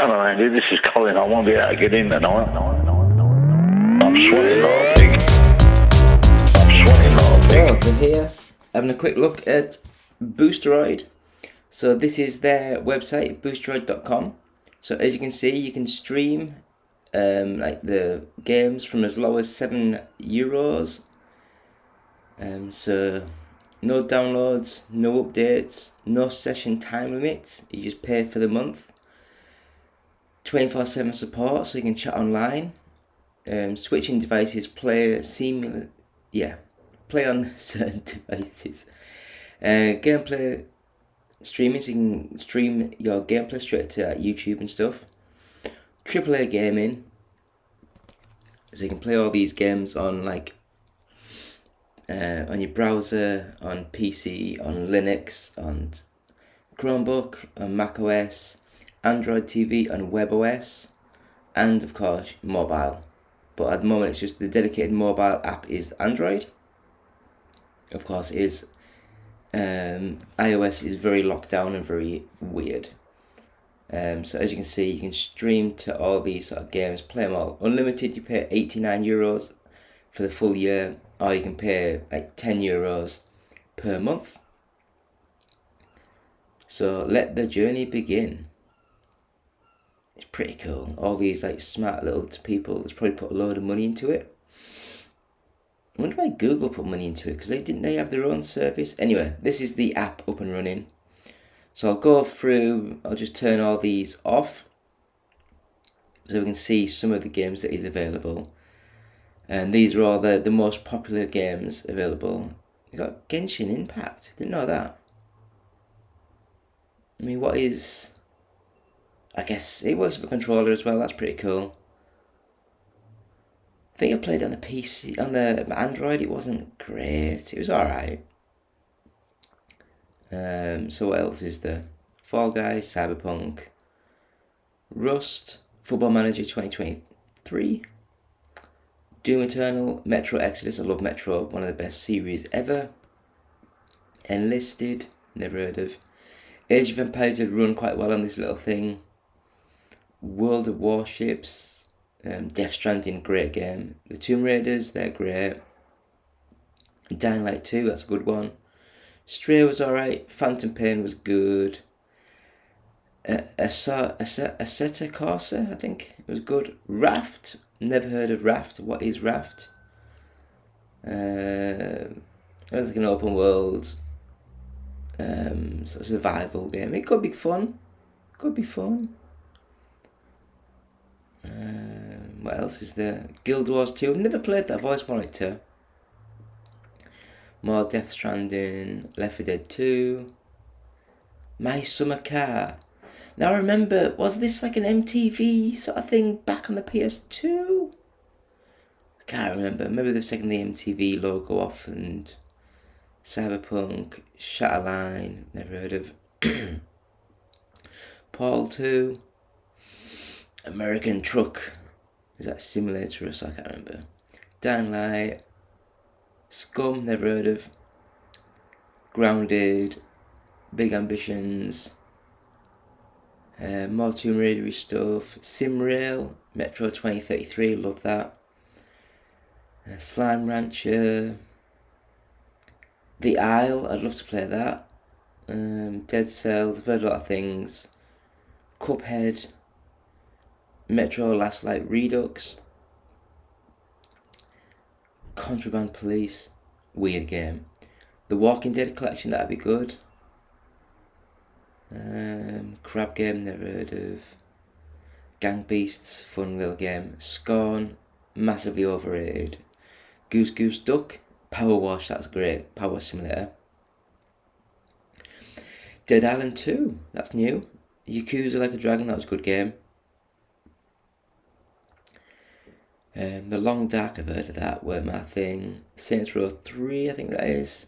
Hello, Andy. This is Colin. I won't be able to get in tonight. I'm sweating like a pig. I'm sweating like a pig. So we're here having a quick look at Boosteroid. So this is their website, boosteroid.com. So as you can see, you can stream like the games from as low as €7. So no downloads, no updates, no session time limits. You just pay for the month. 24/7 support, so you can chat online. Switching devices, play on certain devices. Gameplay streaming, so you can stream your gameplay straight to YouTube and stuff. AAA gaming, so you can play all these games on on your browser, on PC, on Linux, on Chromebook, on macOS, Android TV, and WebOS, and of course mobile. But at the moment, it's just the dedicated mobile app is Android. Of course, iOS is very locked down and very weird. So as you can see, you can stream to all these sort of games, play them all. Unlimited, you pay €89 for the full year, or you can pay like €10 per month. So let the journey begin. It's pretty cool. All these like smart little people that's probably put a load of money into it. I wonder why Google put money into it, because they have their own service. Anyway, this is the app up and running. So I'll go through, I'll just turn all these off so we can see some of the games that is available. And these are all the most popular games available. You got Genshin Impact, didn't know that. I mean, I guess it works with a controller as well, that's pretty cool. I think I played it on the PC, on the Android, it wasn't great, it was alright. So what else is there? Fall Guys, Cyberpunk, Rust, Football Manager 2023, Doom Eternal, Metro Exodus, I love Metro, one of the best series ever. Enlisted, never heard of. Age of Empires had run quite well on this little thing. World of Warships, Death Stranding, great game. The Tomb Raiders, they're great. Dying Light 2, that's a good one. Stray was alright. Phantom Pain was good. Assetto Corsa, I think it was good. Raft, never heard of Raft. What is Raft? It's like an open world sort of survival game. It could be fun. What else is there? Guild Wars 2. I've never played that. I've always wanted to. More Death Stranding. Left 4 Dead 2. My Summer Car. Now I remember, was this like an MTV sort of thing back on the PS2? I can't remember. Maybe they've taken the MTV logo off. And Cyberpunk. Shatterline. Never heard of. Paul 2. American Truck. Is that a simulator or so? I can't remember. Dying Light. Scum, never heard of. Grounded. Big Ambitions. More Tomb Raider stuff. Simrail. Metro 2033, love that. Slime Rancher. The Isle, I'd love to play that. Dead Cells, I've heard a lot of things. Cuphead. Metro Last Light Redux. Contraband Police, weird game. The Walking Dead collection, that'd be good. Crab Game, never heard of. Gang Beasts, fun little game. Scorn, massively overrated. Goose Goose Duck, Power Wash, that's great. Power Simulator. Dead Island 2, that's new. Yakuza Like a Dragon, that was a good game. The Long Dark, I've heard of that, weren't my thing. Saints Row 3, I think that is.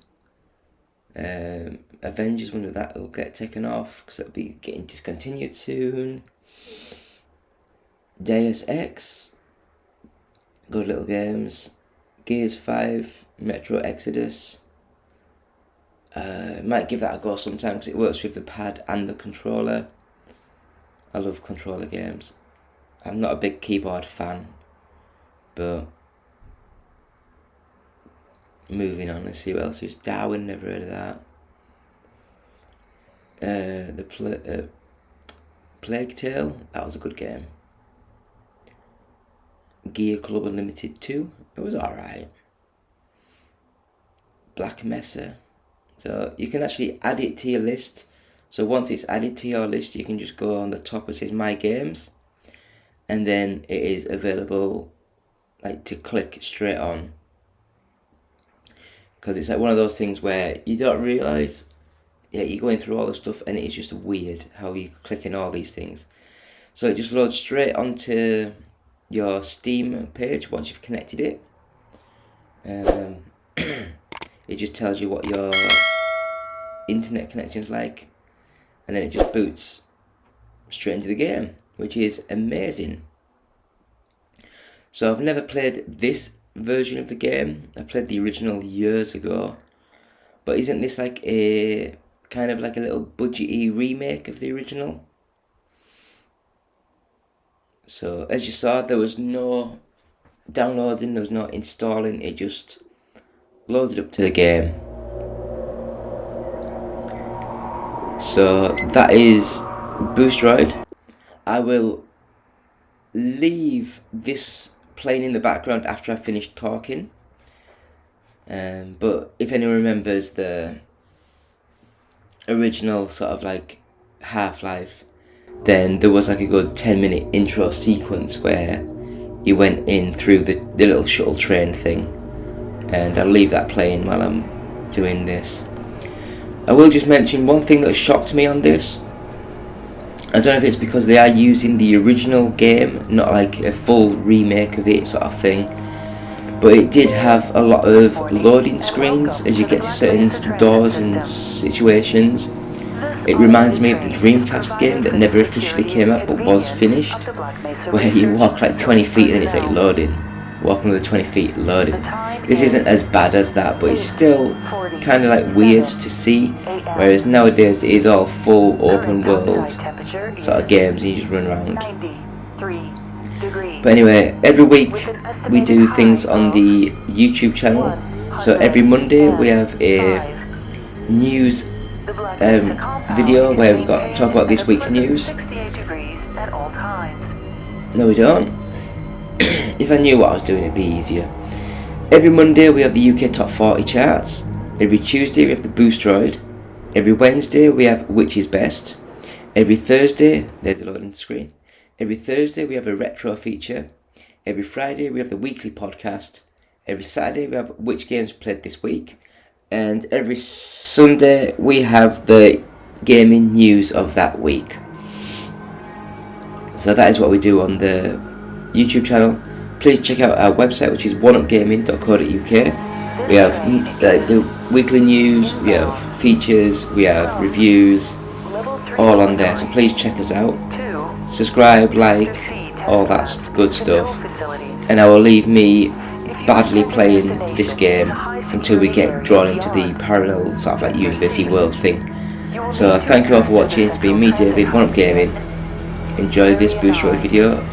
Avengers, wonder if that will get taken off, because it'll be getting discontinued soon. Deus Ex, good little games. Gears 5, Metro Exodus. Might give that a go sometime, because it works with the pad and the controller. I love controller games. I'm not a big keyboard fan, but moving on, let's see what else is. Darwin, never heard of that. Plague Tale, that was a good game. Gear Club Unlimited 2, it was alright. Black Mesa, so you can actually add it to your list. So once it's added to your list, you can just go on the top, it says My Games, and then it is available like to click straight on. Because it's like one of those things where you don't realise, you're going through all the stuff and it's just weird how you click in all these things. So it just loads straight onto your Steam page once you've connected it. It just tells you what your internet connection's like, and then it just boots straight into the game, which is amazing. So I've never played this version of the game. I played the original years ago, but isn't this like a kind of like a little budgety remake of the original? So as you saw, there was no downloading, there was no installing, it just loaded up to the game. So that is Boosteroid. I will leave this playing in the background after I finish talking. But if anyone remembers the original sort of like Half-Life, then there was like a good 10-minute intro sequence where you went in through the little shuttle train thing, and I'll leave that playing while I'm doing this. I will just mention one thing that shocked me on this. I don't know if it's because they are using the original game, not like a full remake of it sort of thing, but it did have a lot of loading screens as you get to certain doors and situations. It reminds me of the Dreamcast game that never officially came out but was finished, where you walk like 20 feet and it's like loading, walk another 20 feet, loading. This isn't as bad as that, but it's still kind of like weird to see, whereas nowadays it is all full open world sort of games and you just run around. But anyway, every week we do things on the YouTube channel. So every Monday we have a news video where we got to talk about this week's news. No, we don't. If I knew what I was doing, it'd be easier. Every Monday we have the UK Top 40 charts. Every Tuesday we have the Boosteroid. Every Wednesday we have Which is Best. Every Thursday, there's a loading screen. Every Thursday we have a retro feature. Every Friday we have the weekly podcast. Every Saturday we have Which Games Played This Week. And every Sunday we have the gaming news of that week. So that is what we do on the YouTube channel. Please check out our website, which is oneupgaming.co.uk. We have the weekly news, we have features, we have reviews, all on there. So please check us out. Subscribe, like, all that good stuff. And I will leave me badly playing this game until we get drawn into the parallel sort of like university world thing. So thank you all for watching. It's been me, David, One Up Gaming. Enjoy this Boosteroid video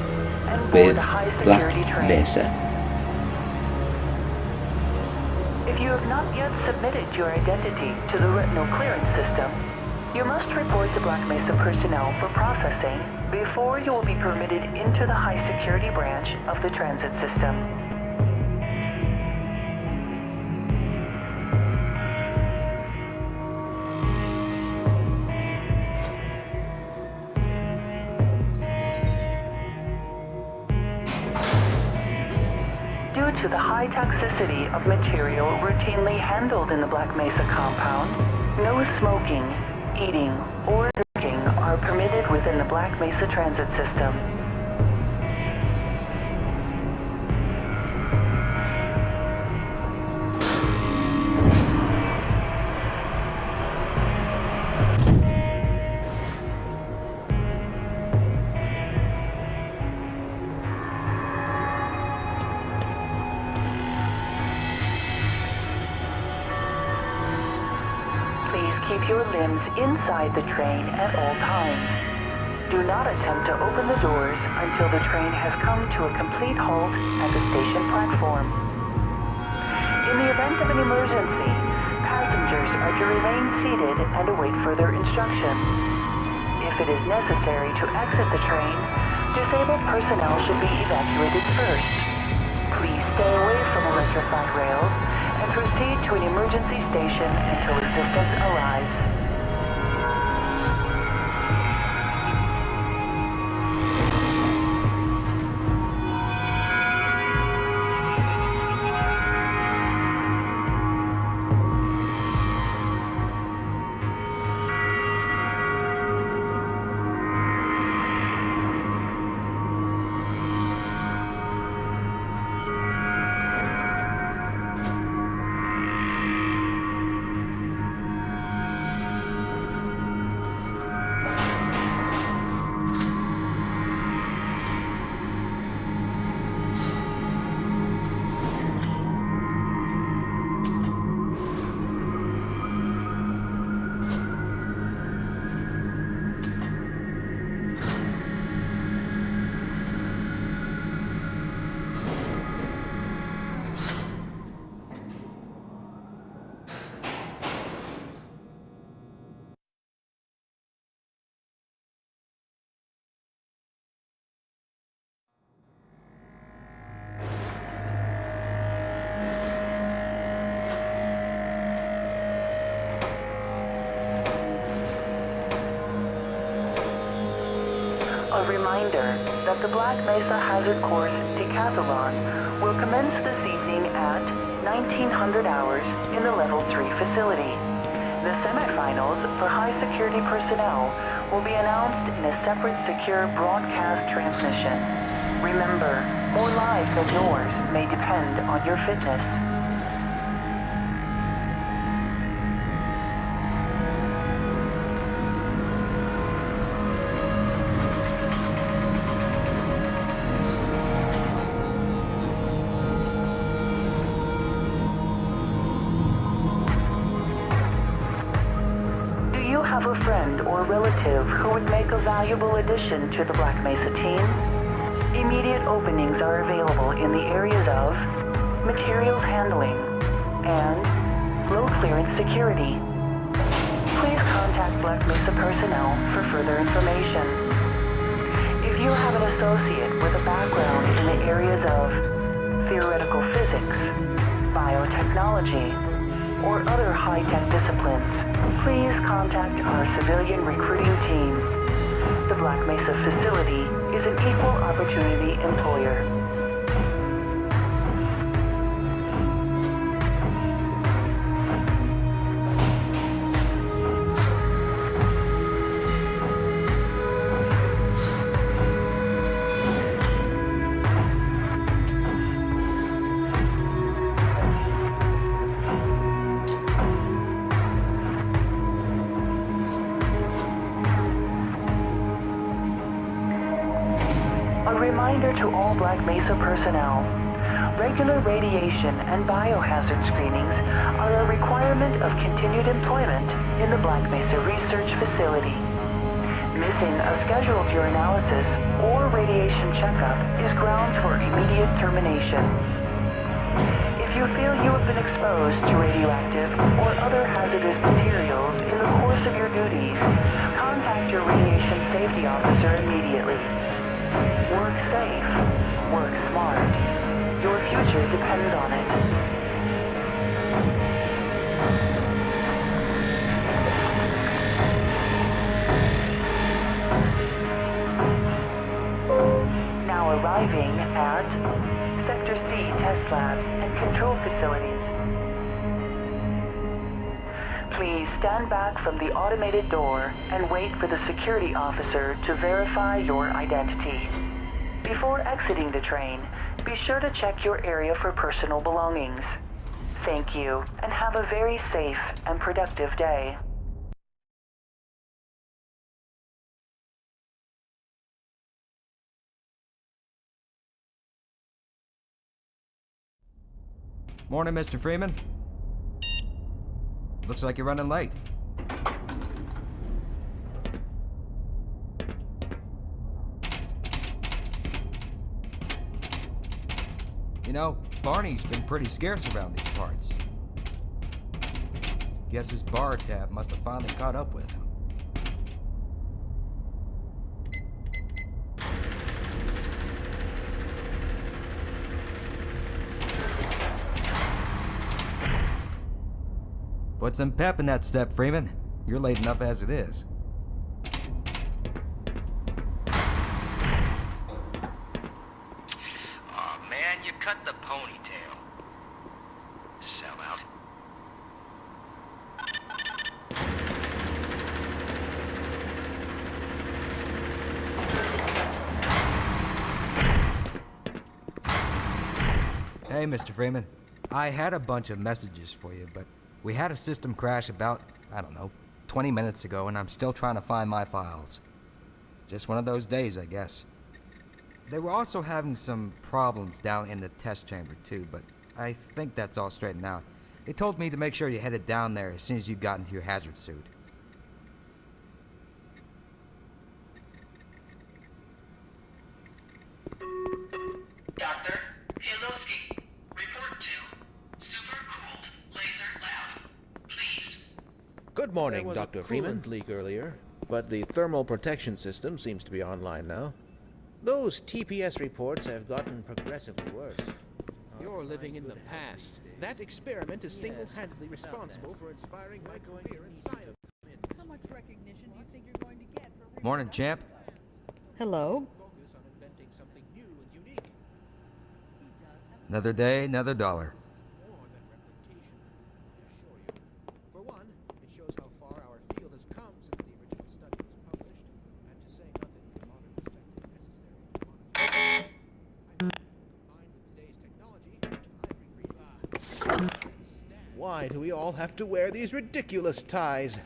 with Black Mesa. If you have not yet submitted your identity to the retinal clearance system, you must report to Black Mesa personnel for processing before you will be permitted into the high security branch of the transit system. Due to the high toxicity of material routinely handled in the Black Mesa compound, no smoking, eating, or drinking are permitted within the Black Mesa transit system. Please keep your limbs inside the train at all times. Do not attempt to open the doors until the train has come to a complete halt at the station platform. In the event of an emergency, passengers are to remain seated and await further instruction. If it is necessary to exit the train, disabled personnel should be evacuated first. Please stay away from electrified rails and proceed to an emergency station until assistance arrives. A reminder that the Black Mesa Hazard Course Decathlon will commence this evening at 1900 hours in the Level 3 facility. The semifinals for high security personnel will be announced in a separate secure broadcast transmission. Remember, more lives than yours may depend on your fitness. Have a friend or relative who would make a valuable addition to the Black Mesa team? Immediate openings are available in the areas of materials handling and low clearance security. Please contact Black Mesa personnel for further information. If you have an associate with a background in the areas of theoretical physics, biotechnology, or other high-tech disciplines, please contact our civilian recruiting team. The Black Mesa facility is an equal opportunity employer. A reminder to all Black Mesa personnel, regular radiation and biohazard screenings are a requirement of continued employment in the Black Mesa Research Facility. Missing a scheduled urinalysis or radiation checkup is grounds for immediate termination. If you feel you have been exposed to radioactive or other hazardous materials in the course of your duties, contact your radiation safety officer immediately. Work safe. Work smart. Your future depends on it. Now arriving at Sector C test labs and control facilities. Please stand back from the automated door and wait for the security officer to verify your identity. Before exiting the train, be sure to check your area for personal belongings. Thank you, and have a very safe and productive day. Morning, Mr. Freeman. Looks like you're running late. You know, Barney's been pretty scarce around these parts. Guess his bar tab must have finally caught up with him. Put some pep in that step, Freeman. You're late enough as it is. Aw, man, you cut the ponytail. Sellout. Hey, Mr. Freeman. I had a bunch of messages for you, but we had a system crash about, I don't know, 20 minutes ago, and I'm still trying to find my files. Just one of those days, I guess. They were also having some problems down in the test chamber, too, but I think that's all straightened out. They told me to make sure you headed down there as soon as you got into your hazard suit. Dr. Pilowski, report to Super-Cooled Laser Lab, please. Good morning, There was Dr. a Freeman. coolant leak earlier, but the thermal protection system seems to be online now. Those TPS reports have gotten progressively worse. You're living in the past. That experiment is single-handedly responsible for inspiring my career in science. How much recognition do you think you're going to get for Morning, champ. Hello? Focus on inventing something new and unique. Another day, another dollar. More than replication, I assure you. For one, it shows how far our field has come since the original study was published, and to say nothing of the modern perspective necessary to quantify. Combined with today's technology, why do we all have to wear these ridiculous ties?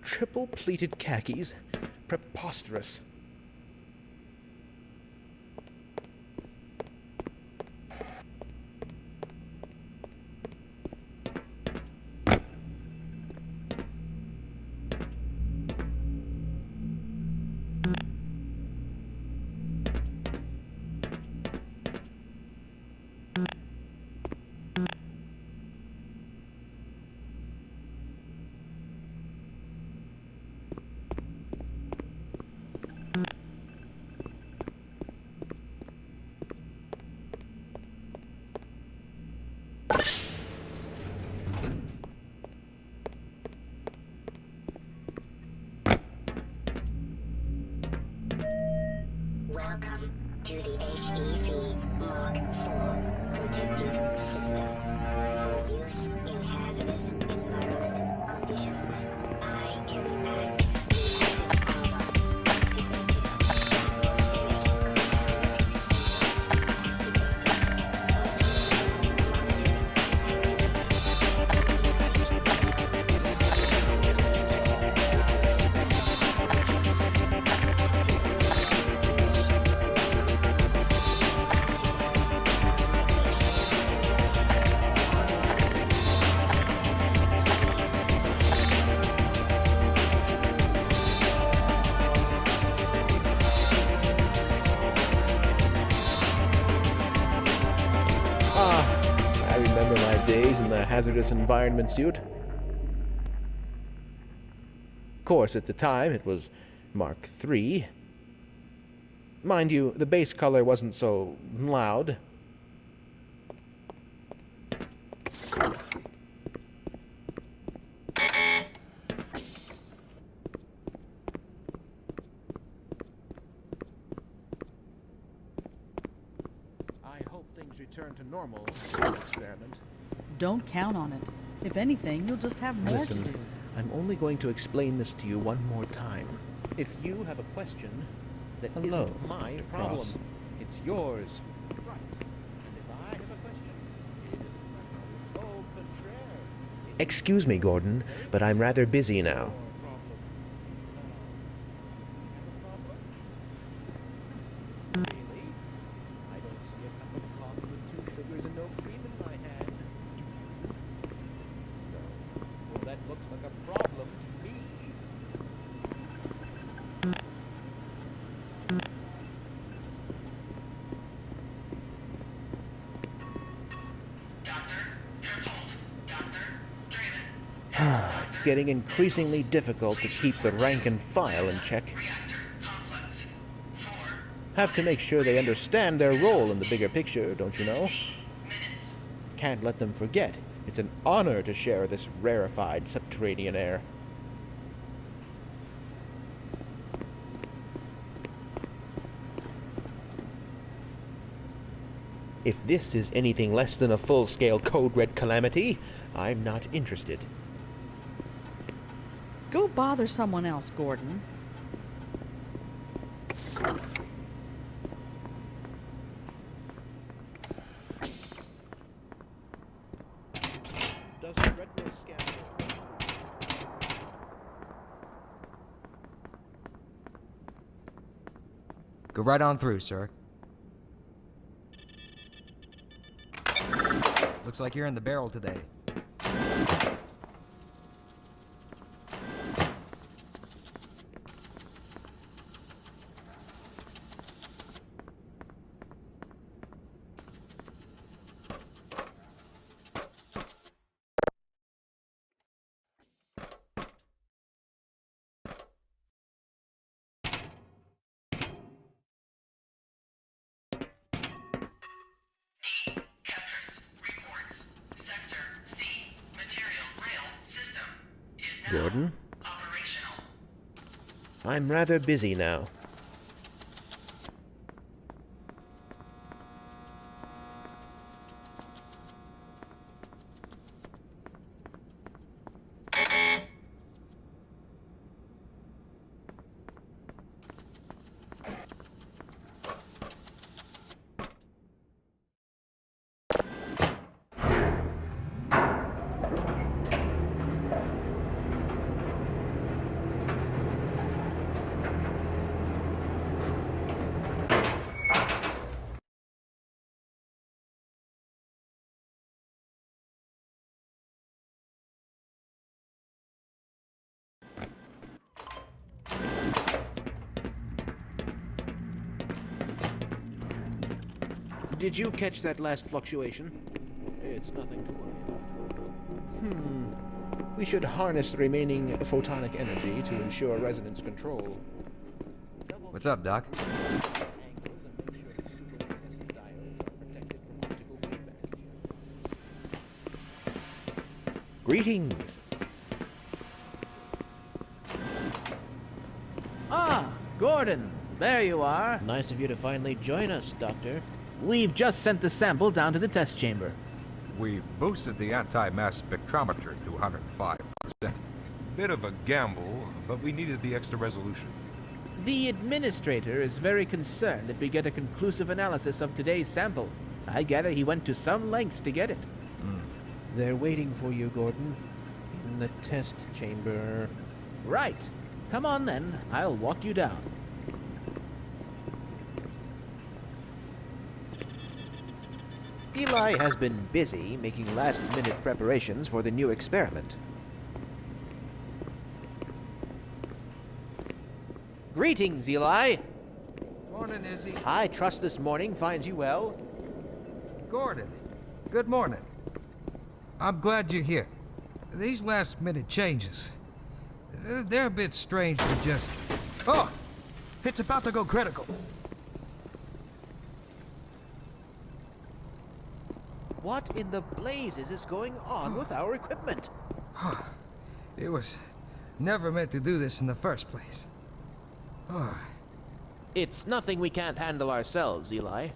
Triple pleated khakis? Preposterous. Welcome to the HEV Mark IV protective system for use in hazardous environment conditions. I impact I remember my days in the hazardous environment suit. Of course, at the time, it was Mark III. Mind you, the base color wasn't so loud. I hope things return to normal after the experiment. Don't count on it. If anything, you'll just have more to do. Listen, I'm only going to explain this to you one more time. If you have a question, that Hello, isn't my Dr. problem. Cross. It's yours. Right. And if I have a question, it isn't my problem. Au contraire. Excuse me, Gordon, but I'm rather busy now. Your problem. Now, do you have a problem? Really? I don't see a cup of coffee with 2 sugars and no cream in my hand. Do you? No. Well, that looks like a problem to me. Doctor, you're cold. Doctor, Draven. It's getting increasingly difficult to keep the rank and file in check. Reactor complex. 4 Have to make sure they understand their role in the bigger picture, don't you know? minutes. Can't let them forget. It's an honor to share this rarefied subterranean air. If this is anything less than a full-scale code red calamity, I'm not interested. Go bother someone else, Gordon. Does the retinal scan work? Go right on through, sir. Looks like you're in the barrel today. D. Ketris reports. Sector C. Material rail system is now Gordon? operational. I'm rather busy now. Did you catch that last fluctuation? It's nothing to worry about. We should harness the remaining photonic energy to ensure resonance control. What's up, Doc? Angles and make sure the superluminescent diodes are protected from optical feedback. Greetings. Ah, Gordon, there you are. Nice of you to finally join us, Doctor. We've just sent the sample down to the test chamber. We've boosted the anti-mass spectrometer to 105%. Bit of a gamble, but we needed the extra resolution. The administrator is very concerned that we get a conclusive analysis of today's sample. I gather he went to some lengths to get it. They're waiting for you, Gordon. In the test chamber. Right. Come on then, I'll walk you down. Eli has been busy making last-minute preparations for the new experiment. Greetings, Eli. Morning, Izzy. I trust this morning finds you well. Gordon, good morning. I'm glad you're here. These last-minute changes, they're a bit strange to just... Oh! It's about to go critical. What in the blazes is going on with our equipment? It was never meant to do this in the first place. It's nothing we can't handle ourselves, Eli.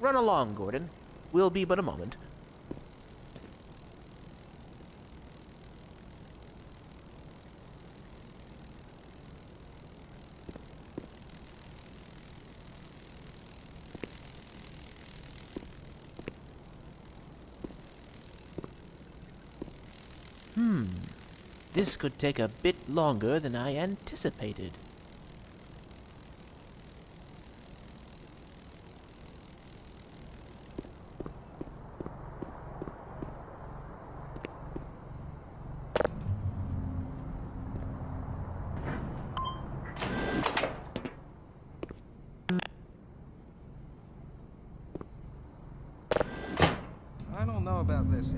Run along, Gordon. We'll be but a moment. This could take a bit longer than I anticipated. I don't know about this, Izzy.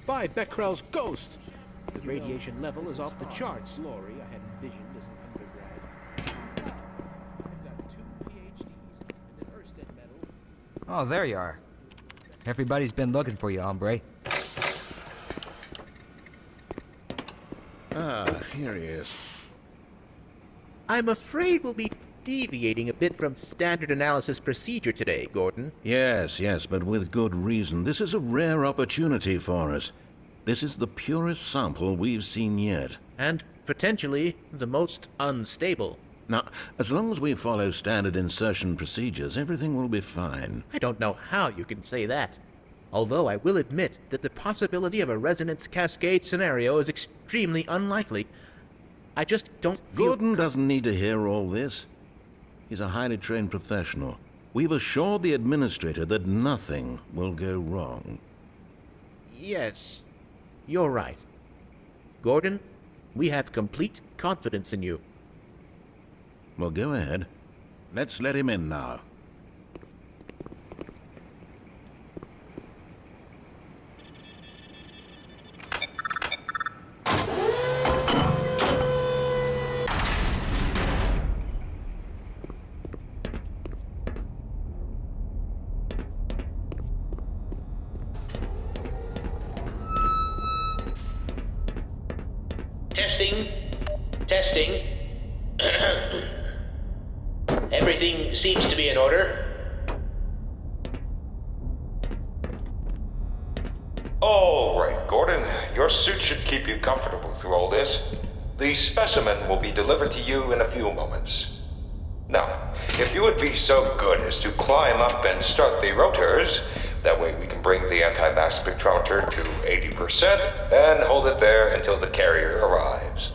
By Becquerel's ghost! The radiation level is off the charts. Glory I had envisioned as an undergrad. I've got 2 PhDs and an Ørsted medal. Oh, there you are. Everybody's been looking for you, hombre. Here he is. I'm afraid we'll be deviating a bit from standard analysis procedure today, Gordon. Yes, but with good reason. This is a rare opportunity for us. This is the purest sample we've seen yet. And potentially the most unstable. Now, as long as we follow standard insertion procedures, everything will be fine. I don't know how you can say that. Although I will admit that the possibility of a resonance cascade scenario is extremely unlikely. I just don't feel... Gordon doesn't need to hear all this. He's a highly trained professional. We've assured the administrator that nothing will go wrong. Yes, you're right. Gordon, we have complete confidence in you. Well, go ahead. Let's let him in now. Testing. Everything seems to be in order. All right, Gordon. Your suit should keep you comfortable through all this. The specimen will be delivered to you in a few moments. Now, if you would be so good as to climb up and start the rotors, that way we can bring the anti-mass spectrometer to 80% and hold it there until the carrier arrives.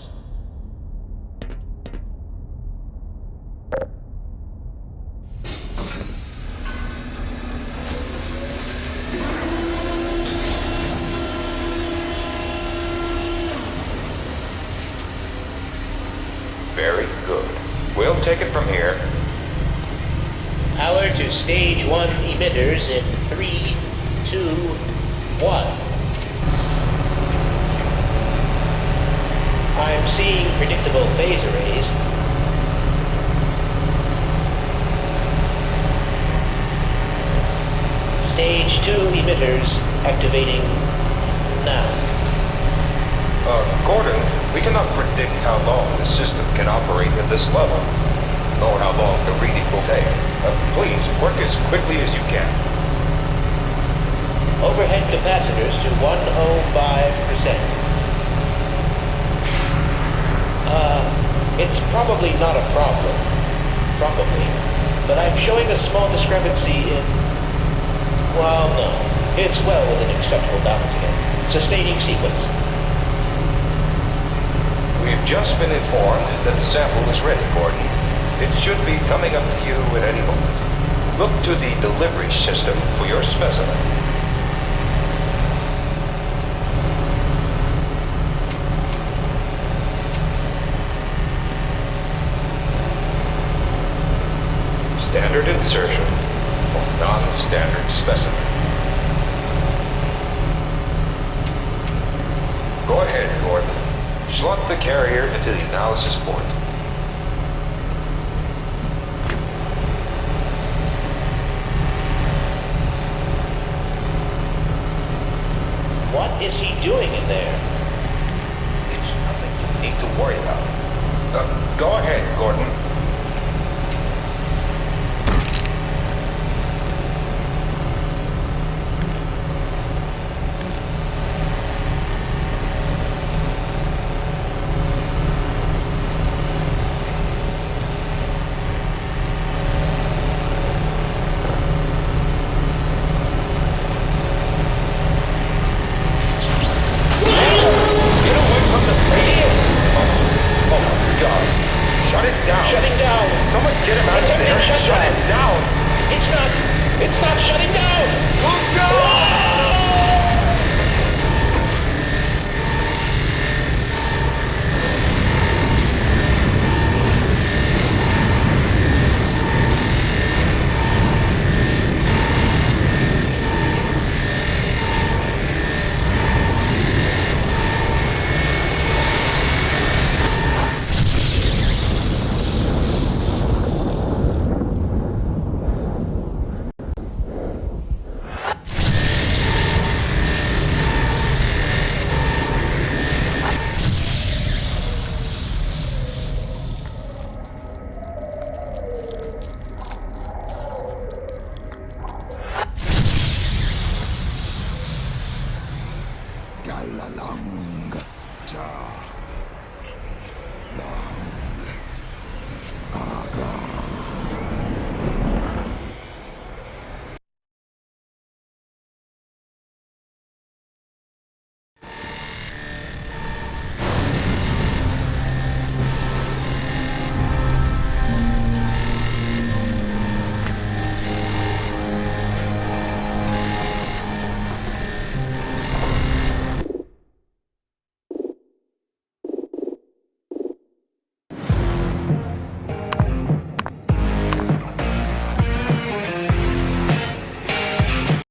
Very good. We'll take it from here. Power to stage 1 emitters in 3, 2, 1. I'm seeing predictable phase arrays. Stage 2 emitters activating now. Gordon, we cannot predict how long the system can operate at this level, nor how long the reading will take. Please, work as quickly as you can. Overhead capacitors to 105%. It's probably not a problem. Probably. But I'm showing a small discrepancy in... Well, no. It's well within acceptable bounds again. Sustaining sequence. We've just been informed that the sample is ready, Gordon. It should be coming up to you at any moment. Look to the delivery system for your specimen. Standard insertion for non-standard specimen. Go ahead, Gordon. Slot the carrier into the analysis port. What is he doing in there? It's nothing you need to worry about. Go ahead, Gordon. Shut it down. Shutting down. Someone get him out of there and shut it down. It's not shutting down. Move down!